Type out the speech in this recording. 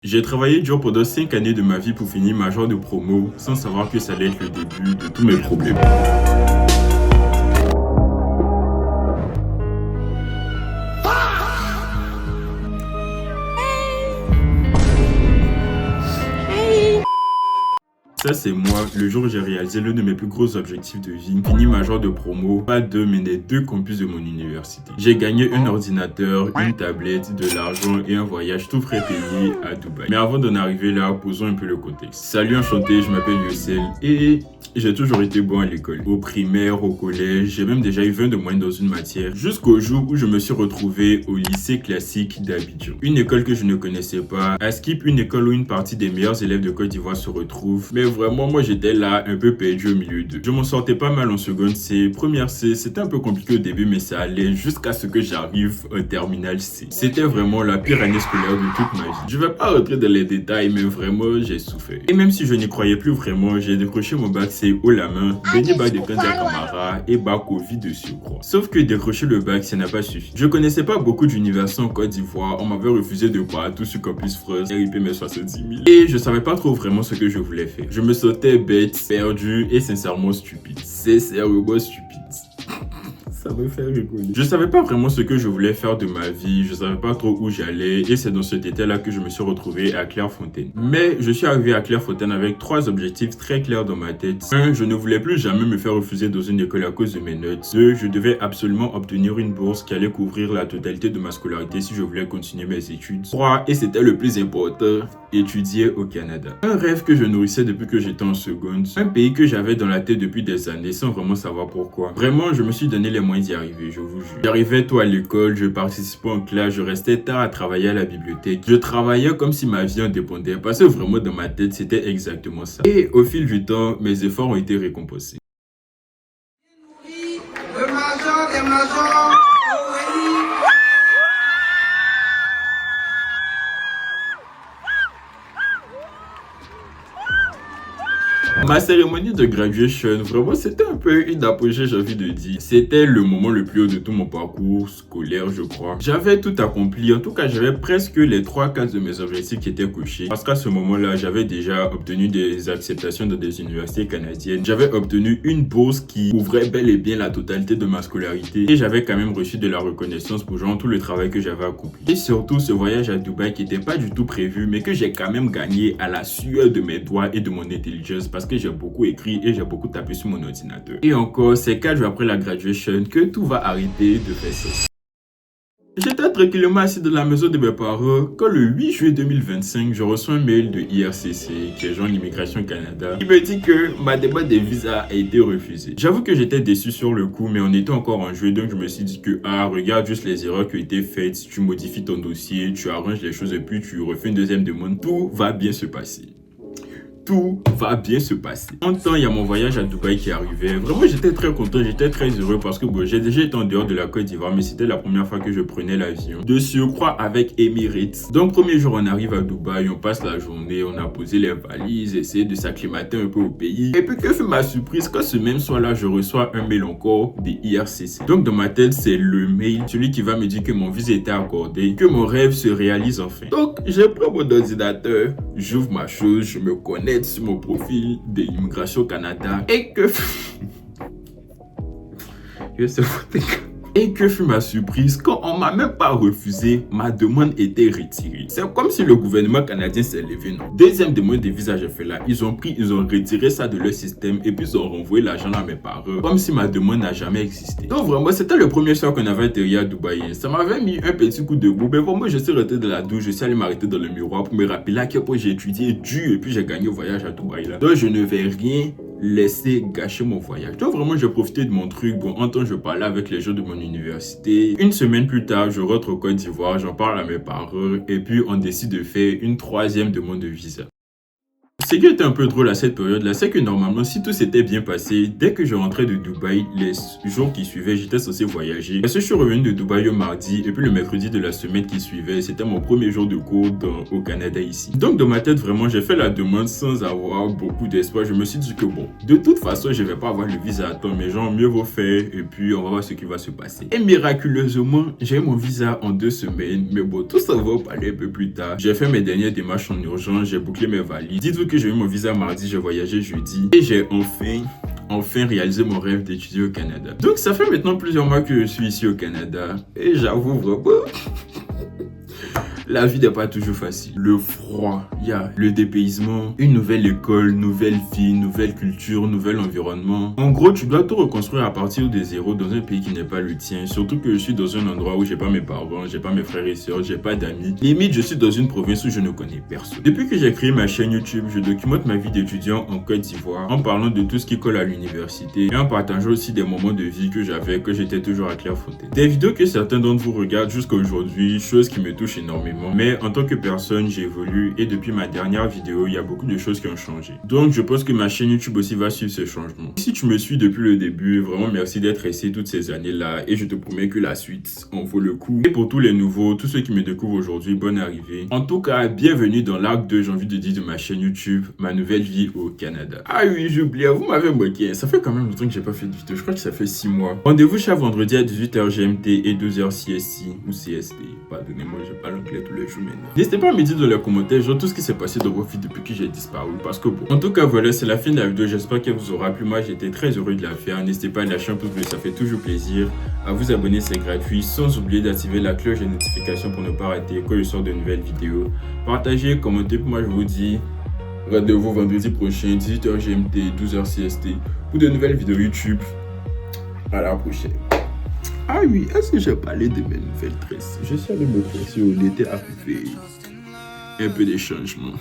J'ai travaillé dur pendant 5 années de ma vie pour finir major de promo sans savoir que ça allait être le début de tous mes problèmes. Ça, c'est moi, le jour où j'ai réalisé l'un de mes plus gros objectifs de vie, fini major de promo, pas deux, mais les deux campus de mon université. J'ai gagné un ordinateur, une tablette, de l'argent et un voyage tout frais payé à Dubaï. Mais avant d'en arriver là, posons un peu le contexte. Salut, enchanté, je m'appelle Youssel et j'ai toujours été bon à l'école. Au primaire, au collège, j'ai même déjà eu 20 de moyenne dans une matière, jusqu'au jour où je me suis retrouvé au lycée classique d'Abidjan. Une école que je ne connaissais pas, à Skip, une école où une partie des meilleurs élèves de Côte d'Ivoire se retrouvent, mais vraiment, moi, j'étais là, un peu perdu au milieu d'eux. Je m'en sortais pas mal en seconde C. Première C, c'était un peu compliqué au début, mais ça allait jusqu'à ce que j'arrive en terminale C. C'était vraiment la pire année scolaire de toute ma vie. Je vais pas rentrer dans les détails, mais vraiment, j'ai souffert. Et même si je n'y croyais plus vraiment, j'ai décroché mon bac C haut la main, baigné bac de Kandia Camara et bac Covid de surcroît. Sauf que décrocher le bac, ça n'a pas suffi. Je connaissais pas beaucoup d'universités en Côte d'Ivoire, on m'avait refusé de partout sur Campus France, RIP mes 70 000. Et je savais pas trop vraiment ce que je voulais faire. Je me sentais bête, perdu et sincèrement stupide. C'est sérieusement stupide. Ça me fait rigoler. Je savais pas vraiment ce que je voulais faire de ma vie, je savais pas trop où j'allais et c'est dans cet été-là que je me suis retrouvé à Clairefontaine. Mais je suis arrivé à Clairefontaine avec 3 objectifs très clairs dans ma tête. 1. Je ne voulais plus jamais me faire refuser dans une école à cause de mes notes. 2. Je devais absolument obtenir une bourse qui allait couvrir la totalité de ma scolarité si je voulais continuer mes études. 3. Et c'était le plus important, étudier au Canada. Un rêve que je nourrissais depuis que j'étais en seconde. Un pays que j'avais dans la tête depuis des années sans vraiment savoir pourquoi. Vraiment, je me suis donné les moyens d'y arriver, je vous jure. J'arrivais tôt à l'école, je participais en classe, je restais tard à travailler à la bibliothèque. Je travaillais comme si ma vie en dépendait parce que vraiment dans ma tête, c'était exactement ça. Et au fil du temps, mes efforts ont été récompensés. Le major des majors, Ma cérémonie de graduation, vraiment, c'était un peu une apogée, j'ai envie de dire. C'était le moment le plus haut de tout mon parcours scolaire, je crois. J'avais tout accompli. En tout cas, j'avais presque les 3/4 de mes objectifs qui étaient cochés. Parce qu'à ce moment-là, j'avais déjà obtenu des acceptations dans des universités canadiennes. J'avais obtenu une bourse qui couvrait bel et bien la totalité de ma scolarité. Et j'avais quand même reçu de la reconnaissance pour genre tout le travail que j'avais accompli. Et surtout, ce voyage à Dubaï qui n'était pas du tout prévu, mais que j'ai quand même gagné à la sueur de mes doigts et de mon intelligence parce que j'ai beaucoup écrit et j'ai beaucoup tapé sur mon ordinateur. Et encore, c'est 4 jours après la graduation que tout va arrêter de faire ça. J'étais tranquillement assis dans la maison de mes parents quand le 8 juillet 2025, je reçois un mail de IRCC, qui est genre l'Immigration Canada, qui me dit que ma demande de visa a été refusée. J'avoue que j'étais déçu sur le coup, mais on était encore en juillet, donc je me suis dit que, regarde juste les erreurs qui ont été faites, tu modifies ton dossier, tu arranges les choses et puis tu refais une deuxième demande, tout va bien se passer. Tout va bien se passer. En temps, il y a mon voyage à Dubaï qui arrivait. Vraiment, j'étais très content, j'étais très heureux parce que bon, j'ai déjà été en dehors de la Côte d'Ivoire, mais c'était la première fois que je prenais l'avion. De surcroît avec Emirates. Donc, premier jour, on arrive à Dubaï, on passe la journée, on a posé les valises, essayé de s'acclimater un peu au pays. Et puis, que fait ma surprise quand ce même soir-là, je reçois un mail encore des IRCC. Donc, dans ma tête, c'est le mail, celui qui va me dire que mon visa était accordé, que mon rêve se réalise enfin. Donc, je prends mon ordinateur, j'ouvre ma chose, je me connecte sur mon profil de l'Immigration Canada et que fut ma surprise quand on m'a même pas refusé, ma demande était retirée. C'est comme si le gouvernement canadien s'est levé, non? Deuxième demande de visa, j'ai fait là. Ils ont retiré ça de leur système et puis ils ont renvoyé l'argent à mes parents. Comme si ma demande n'a jamais existé. Donc vraiment, c'était le premier soir qu'on avait atterri à Dubaï. Ça m'avait mis un petit coup de boue. Mais vraiment, je suis rentré de la douche, je suis allé m'arrêter dans le miroir pour me rappeler à quel point j'ai étudié dur et puis j'ai gagné au voyage à Dubaï là. Donc je ne vais rien laisser gâcher mon voyage. Donc vraiment, j'ai profité de mon truc. Bon, en temps, je parlais avec les gens de mon université. Une semaine plus tard, je rentre au Côte d'Ivoire, j'en parle à mes parents et puis on décide de faire une 3e demande de visa. Ce qui était un peu drôle à cette période-là, c'est que normalement, si tout s'était bien passé, dès que je rentrais de Dubaï, les jours qui suivaient, j'étais censé voyager. Parce que je suis revenu de Dubaï au mardi, et puis le mercredi de la semaine qui suivait, c'était mon premier jour de cours au Canada ici. Donc dans ma tête, vraiment, j'ai fait la demande sans avoir beaucoup d'espoir. Je me suis dit que bon, de toute façon, je vais pas avoir le visa à temps, mais genre, mieux vaut faire, et puis on va voir ce qui va se passer. Et miraculeusement, j'ai eu mon visa en 2 semaines, mais bon, tout ça va parler un peu plus tard. J'ai fait mes dernières démarches en urgence, j'ai bouclé mes valises. Dites-vous que j'ai eu mon visa mardi, j'ai voyagé jeudi, et j'ai enfin réalisé mon rêve d'étudier au Canada. Donc ça fait maintenant plusieurs mois que je suis ici au Canada, et j'avoue vraiment... La vie n'est pas toujours facile. Le froid, il y a le dépaysement, une nouvelle école, nouvelle vie, nouvelle culture, nouvel environnement. En gros, tu dois tout reconstruire à partir de zéro dans un pays qui n'est pas le tien. Surtout que je suis dans un endroit où j'ai pas mes parents, j'ai pas mes frères et sœurs, j'ai pas d'amis. Limite, je suis dans une province où je ne connais personne. Depuis que j'ai créé ma chaîne YouTube, je documente ma vie d'étudiant en Côte d'Ivoire en parlant de tout ce qui colle à l'université et en partageant aussi des moments de vie que j'avais, que j'étais toujours à Clairefontaine. Des vidéos que certains d'entre vous regardent jusqu'à aujourd'hui, chose qui me touche énormément. Mais en tant que personne, j'évolue et depuis ma dernière vidéo, il y a beaucoup de choses qui ont changé. Donc, je pense que ma chaîne YouTube aussi va suivre ce changement. Si tu me suis depuis le début, vraiment merci d'être resté toutes ces années-là et je te promets que la suite en vaut le coup. Et pour tous les nouveaux, tous ceux qui me découvrent aujourd'hui, bonne arrivée. En tout cas, bienvenue dans l'arc 2, j'ai envie de dire, de ma chaîne YouTube, ma nouvelle vie au Canada. Ah oui, j'ai oublié, vous m'avez moqué. Ça fait quand même longtemps que j'ai pas fait de vidéo. Je crois que ça fait 6 mois. Rendez-vous chaque vendredi à 18h GMT et 2h CST ou CST. Pardonnez-moi, j'ai pas l'anglais tous les jours maintenant. N'hésitez pas à me dire dans les commentaires genre tout ce qui s'est passé dans vos vies depuis que j'ai disparu. Parce que bon. En tout cas, voilà, c'est la fin de la vidéo. J'espère qu'elle vous aura plu. Moi, j'étais très heureux de la faire. N'hésitez pas à lâcher un pouce bleu, ça fait toujours plaisir. À vous abonner, c'est gratuit. Sans oublier d'activer la cloche de notification pour ne pas rater quand je sors de nouvelles vidéos. Partagez, commentez. Pour moi, je vous dis rendez-vous vendredi prochain, 18h GMT, 12h CST pour de nouvelles vidéos YouTube. À la prochaine. Ah oui, est-ce que j'ai parlé de mes nouvelles tresses? Je suis allé me tresser au l'été arrivé. Un peu des changements.